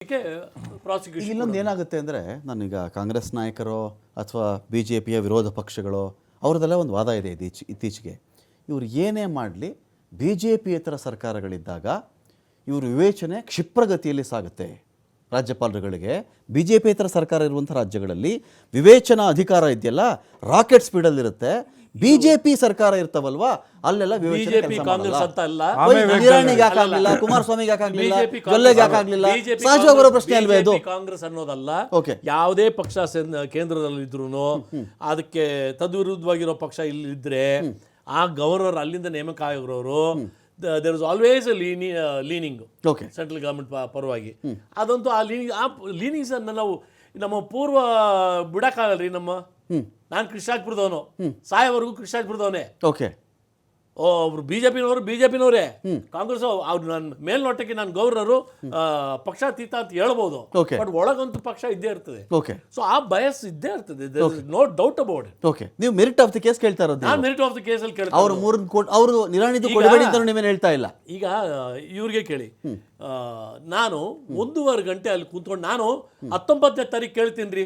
Prosecution ಇಲ್ಲೊಂದು ಏನಾಗುತ್ತೆ ಅಂದರೆ, ನಾನೀಗ ಕಾಂಗ್ರೆಸ್ ನಾಯಕರೋ ಅಥವಾ ಬಿ ಜೆ ಪಿಯ ವಿರೋಧ ಪಕ್ಷಗಳೋ ಅವ್ರದ್ದೆಲ್ಲ ಒಂದು ವಾದ ಇದೆ ಇತ್ತೀಚೆಗೆ. ಇವರು ಏನೇ ಮಾಡಲಿ ಬಿ ಜೆ ಪಿಯೇತರ ಸರ್ಕಾರಗಳಿದ್ದಾಗ ಇವರು ವಿವೇಚನೆ ಕ್ಷಿಪ್ರಗತಿಯಲ್ಲಿ ಸಾಗುತ್ತೆ. ರಾಜ್ಯಪಾಲರುಗಳಿಗೆ ಬಿ ಜೆ ಪಿಯೇತರ ಸರ್ಕಾರ ಇರುವಂಥ ರಾಜ್ಯಗಳಲ್ಲಿ ವಿವೇಚನಾ ಅಧಿಕಾರ ಇದೆಯಲ್ಲ ರಾಕೆಟ್ ಸ್ಪೀಡಲ್ಲಿರುತ್ತೆ. ಬಿಜೆಪಿ ಸರ್ಕಾರ ಇರ್ತಾವಲ್ವಾ ಅಲ್ಲೆಲ್ಲ ಕುಮಾರಸ್ವಾಮಿಗೆ ಯಾಕಾಗ್ಲಿಲ್ಲ, ಜೊಲ್ಲೆಗೆ ಯಾಕಾಗ್ಲಿಲ್ಲ, ಸಹಜವಾದ ಪ್ರಶ್ನೆ ಅಲ್ವೇ ಇದು? ಕಾಂಗ್ರೆಸ್ ಅನ್ನೋದಲ್ಲ, ಯಾವುದೇ ಪಕ್ಷ ಕೇಂದ್ರದಲ್ಲಿ ಇದ್ರು ಅದಕ್ಕೆ ತದ್ವಿರುದ್ಧವಾಗಿರೋ ಪಕ್ಷ ಇಲ್ಲಿದ್ರೆ ಆ ಗವರ್ನರ್ ಅಲ್ಲಿಂದ ನೇಮಕ ಆಗಿರೋರು there is always leaning central government ಪರವಾಗಿ. ಅದಂತೂ ಆ ಲೀನಿಂಗ್ಸ್ ಅನ್ನ ನಾವು ನಮ್ಮ ಪೂರ್ವ ಬಿಡಕ್ಕಾಗಲ್ರಿ. ನಾನು ಕೃಷ್ಣಾಜಪುರದವನು, ಸಾಯವರೆಗೂ ಕೃಷ್ಣಾಜಪುರದವನೇ. ಒಬ್ರು ಬಿಜೆಪಿನವರೇ, ಕಾಂಗ್ರೆಸ್ ಅವ್ರು ನನ್ನ ಮೇಲ್ನೋಟಕ್ಕೆ ನಾನು ಗವರ್ನರು ಪಕ್ಷಾತೀತ ಅಂತ ಹೇಳ್ಬೋದು, ಬಟ್ ಒಳಗಂತೂ ಪಕ್ಷ ಇದ್ದೇ ಇರ್ತದೆ. ಸೊ ಆ ಬಯಸ್ ಇದ್ದೇ ಇರ್ತದೆ, ನೋ ಡೌಟ್ ಅಬೌಟ್ ಇಟ್. ನೀವು ಮೆರಿಟ್ ಆಫ್ ದಿ ಕೇಸ್ ಕೇಳ್ತಾ ಇರೋದು? ನಾನು ಮೆರಿಟ್ ಆಫ್ ದಿ ಕೇಸ್ ಅಲ್ಲಿ ಕೇಳ್ತಾ ಅವರು ನಿರಾಣಿದು ಕೊಡಬೇಡಿ ಅಂತ ನೀವೇನು ಹೇಳ್ತಾ ಇಲ್ಲ. ಈಗ ಇವ್ರಿಗೆ ಕೇಳಿ, ನಾನು 1.5 ಗಂಟೆ ಅಲ್ಲಿ ಕೂತ್ಕೊಂಡು ನಾನು 19ನೇ ತಾರೀಕು ಕೇಳ್ತೀನಿ ರೀ,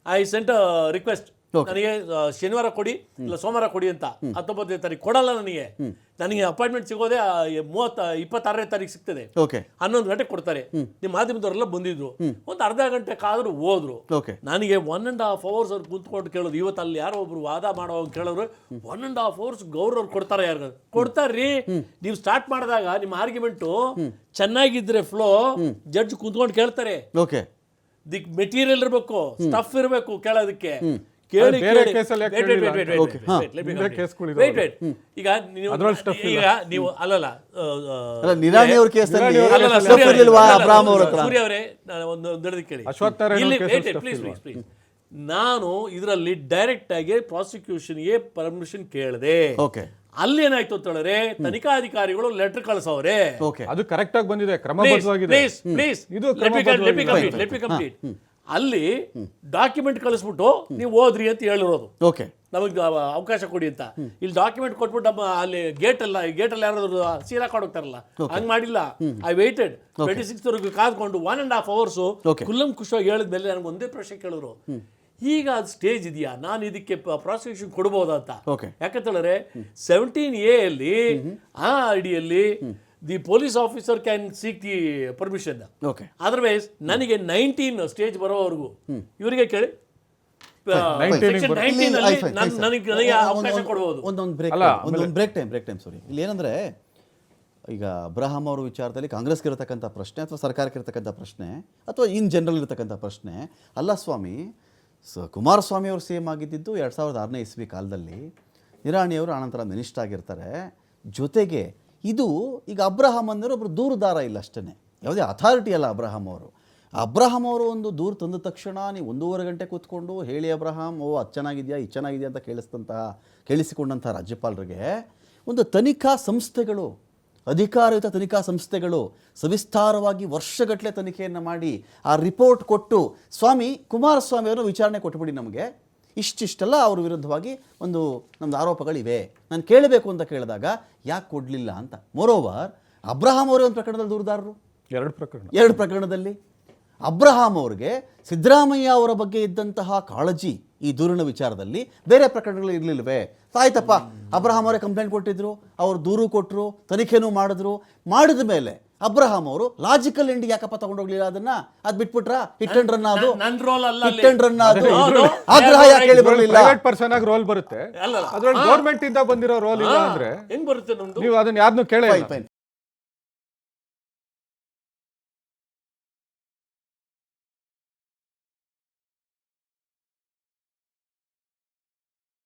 ಐ ಸೆಂಟ್ ರಿಕ್ವೆಸ್ಟ್, ನನಗೆ ಶನಿವಾರ ಕೊಡಿ ಇಲ್ಲ ಸೋಮವಾರ ಕೊಡಿ ಅಂತ. 19ನೇ ತಾರೀಕು ಕೊಡಲ್ಲ ನನಗೆ ಅಪಾಯಿಂಟ್ಮೆಂಟ್ ಸಿಗೋದೇ 26ನೇ ತಾರೀಕು ಸಿಗ್ತದೆ. 11 ಗಂಟೆ ಕೊಡ್ತಾರೆ. ನಿಮ್ಮ ಮಾಧ್ಯಮದವರೆಲ್ಲ ಬಂದಿದ್ರು, ಒಂದು ಅರ್ಧ ಗಂಟೆ ಕಾದ್ರು ಹೋದ್ರು. ನನಗೆ 1.5 hours ಅವ್ರು ಕುಂತ್ಕೊಂಡು ಕೇಳೋದು. ಇವತ್ತು ಅಲ್ಲಿ ಯಾರೋ ಒಬ್ರು ವಾದ ಮಾಡೋ ಕೇಳೋರು 1.5 hours ಗೌರವ್ ಕೊಡ್ತಾರೆ. ಯಾರು ಕೊಡ್ತಾರ್ರಿ? ನೀವು ಸ್ಟಾರ್ಟ್ ಮಾಡಿದಾಗ ನಿಮ್ಮ ಆರ್ಗ್ಯುಮೆಂಟು ಚೆನ್ನಾಗಿದ್ರೆ ಫ್ಲೋ ಜಡ್ಜ್ ಕುಂತ್ಕೊಂಡು ಕೇಳ್ತಾರೆ. ದಿಕ್ ಮೆಟೀರಿಯಲ್ ಇರಬೇಕು, ಸ್ಟಫ್ ಇರಬೇಕು ಕೇಳೋದಕ್ಕೆ. ಕೇಳಿ ಈಗ ನೀವು ಅಲ್ಲಲ್ಲ ಸೂರ್ಯ ಅವರೇ ಒಂದು ಕೇಳಿ, ನಾನು ಇದರಲ್ಲಿ ಡೈರೆಕ್ಟ್ ಆಗಿ ಪ್ರಾಸಿಕ್ಯೂಷನ್ಗೆ ಪರ್ಮಿಷನ್ ಕೇಳಿದೆ. ಅಲ್ಲಿ ಏನಾಯ್ತು ಅಂತ ಹೇಳಿದ್ರೆ, ತನಿಖಾಧಿಕಾರಿಗಳು ಲೆಟರ್ ಕಳಿಸವ್ರೆ. ಅದು ಕರೆಕ್ಟ್ ಆಗಿ ಬಂದಿದೆ, ಕ್ರಮಬದ್ಧವಾಗಿದೆ. ಅಲ್ಲಿ ಡಾಕ್ಯುಮೆಂಟ್ ಕಳಿಸ್ಬಿಟ್ಟು ನೀವು ಓದ್ರಿ ಅಂತ ಹೇಳಿರೋದು, ನಮಗೆ ಅವಕಾಶ ಕೊಡಿ ಅಂತ. ಇಲ್ಲಿ ಡಾಕ್ಯುಮೆಂಟ್ ಕೊಟ್ಬಿಟ್ಟು ನಮ್ಮ ಅಲ್ಲಿ ಗೇಟಲ್ಲಿ ಯಾರಾದ್ರು ಸೀಲ್ ಹಾಕೊಂಡು ಹೋಗ್ತಾರಲ್ಲ, ಹಂಗ್ ಮಾಡಿಲ್ಲ. ಐ ವೇಟೆಡ್ 26 ಕಾದ್ಕೊಂಡು 1.5 hours ಕುಲ್ಲಂ ಕುಶವಾಗಿ ಹೇಳಿದ್ಮೇಲೆ ನನಗೆ ಒಂದೇ ಪ್ರಶ್ನೆ ಕೇಳಿದ್ರು, ಈಗ ಅದು ಸ್ಟೇಜ್ ಇದೆಯಾ, ನಾನು ಇದಕ್ಕೆ ಪ್ರಾಸಿಕ್ಯೂಷನ್ ಕೊಡ್ಬೋದಾ ಅಂತ. ಯಾಕಂತೇಳಿದ್ರೆ 17A ಅಲ್ಲಿ ಆ ಅಡಿಯಲ್ಲಿ the police officer can seek the permission. Otherwise ನನಗೆ 19 ಸ್ಟೇಜ್ ಬರೋವರೆಗೂ ಇವರಿಗೆ ಕೇಳಿ ನನಗೆ ಅವಕಾಶ ಕೊಡಬಹುದು. ಒಂದೊಂದು ಬ್ರೇಕ್ ಟೈಮ್ ಸಾರಿ. ಇಲ್ಲಿ ಏನಂದ್ರೆ, ಈಗ ಅಬ್ರಹಾಂ ಅವರ ವಿಚಾರದಲ್ಲಿ ಕಾಂಗ್ರೆಸ್ಗೆ ಇರತಕ್ಕಂಥ ಪ್ರಶ್ನೆ ಅಥವಾ ಸರ್ಕಾರಕ್ಕೆ ಇರತಕ್ಕಂಥ ಪ್ರಶ್ನೆ ಅಥವಾ ಇನ್ ಜನರಲ್ ಇರತಕ್ಕಂಥ ಪ್ರಶ್ನೆ ಅಲ್ಲ ಸ್ವಾಮಿ. ಕುಮಾರಸ್ವಾಮಿ ಅವರು ಸಿ ಎಂ ಆಗಿದ್ದು 2006ನೇ ಇಸ್ವಿ ಕಾಲದಲ್ಲಿ, ನಿರಾಣಿಯವರು ಆನಂತರ ಮಿನಿಸ್ಟರ್ ಆಗಿರ್ತಾರೆ. ಜೊತೆಗೆ ಇದು ಈಗ ಅಬ್ರಹಾಂ ಅಂದರೆ ಒಬ್ಬರು ದೂರುದಾರ ಇಲ್ಲ ಅಷ್ಟೇ, ಯಾವುದೇ ಅಥಾರಿಟಿ ಅಲ್ಲ ಅಬ್ರಹಾಂ ಅವರು. ಅಬ್ರಹಾಂ ಅವರು ಒಂದು ದೂರು ತಂದ ತಕ್ಷಣ ನೀವು 1.5 ಗಂಟೆ ಕೂತ್ಕೊಂಡು ಹೇಳಿ ಅಬ್ರಹಾಂ, ಅದು ಚೆನ್ನಾಗಿದೆಯಾ ಇದು ಚೆನ್ನಾಗಿದೆಯಾ ಅಂತ ಕೇಳಿಸಿಕೊಂಡಂಥ ರಾಜ್ಯಪಾಲರಿಗೆ ಒಂದು ತನಿಖಾ ಸಂಸ್ಥೆಗಳು, ಅಧಿಕಾರಯುತ ತನಿಖಾ ಸಂಸ್ಥೆಗಳು ಸವಿಸ್ತಾರವಾಗಿ ವರ್ಷಗಟ್ಟಲೆ ತನಿಖೆಯನ್ನು ಮಾಡಿ ಆ ರಿಪೋರ್ಟ್ ಕೊಟ್ಟು, ಸ್ವಾಮಿ ಕುಮಾರಸ್ವಾಮಿ ಅವರನ್ನು ವಿಚಾರಣೆ ಕೊಟ್ಟುಬಿಡಿ, ನಮಗೆ ಇಷ್ಟಿಷ್ಟೆಲ್ಲ ಅವ್ರ ವಿರುದ್ಧವಾಗಿ ನಮ್ಮದು ಆರೋಪಗಳಿವೆ, ನಾನು ಕೇಳಬೇಕು ಅಂತ ಕೇಳಿದಾಗ ಯಾಕೆ ಕೊಡಲಿಲ್ಲ ಅಂತ. ಮೋರೋವರ್ ಅಬ್ರಹಾಂ ಅವರೇ ಒಂದು ಪ್ರಕರಣದಲ್ಲಿ ದೂರುದಾರರು, 2 ಪ್ರಕರಣದಲ್ಲಿ. ಅಬ್ರಹಾಂ ಅವ್ರಿಗೆ ಸಿದ್ದರಾಮಯ್ಯ ಅವರ ಬಗ್ಗೆ ಇದ್ದಂತಹ ಕಾಳಜಿ ಈ ದೂರಿನ ವಿಚಾರದಲ್ಲಿ ಬೇರೆ ಪ್ರಕರಣಗಳು ಇರಲಿಲ್ಲವೇ? ಆಯ್ತಪ್ಪ, ಅಬ್ರಹಾಂ ಅವರೇ ಕಂಪ್ಲೇಂಟ್ ಕೊಟ್ಟಿದ್ರು, ಅವರು ದೂರು ಕೊಟ್ಟರು, ತನಿಖೆನೂ ಮಾಡಿದ ಮೇಲೆ ಅಬ್ರಹಾಂ ಅವರು ಲಾಜಿಕಲ್ ಎಂಡಿಗೆ ಯಾಕಪ್ಪ ತಗೊಂಡೋಗ್ಲಿಲ್ಲ ಅದನ್ನ? ಅದ್ ಬಿಟ್ಬಿಟ್ರ ಹಿಟ್ ಅಂಡ್ ರನ್ ಅದು ಆಗ್ರಹ ಯಾಕೆ ಹೇಳಿ ಬರಲಿಲ್ಲ? ಪ್ರೈವೇಟ್ ಪರ್ಸನ್ ಆಗಿ ರೋಲ್ ಬರುತ್ತೆ, ಅದ್ರಲ್ಲಿ ಗೌರ್ಮೆಂಟ್ ಇಂದ ಬಂದಿರೋ ರೋಲ್ ಇಲ್ಲ ಅಂದ್ರೆ ಹೆಂಗ್ ಬರುತ್ತೆ? ನೀವು ಅದನ್ನ ಯಾರನ್ನೂ ಕೇಳಿ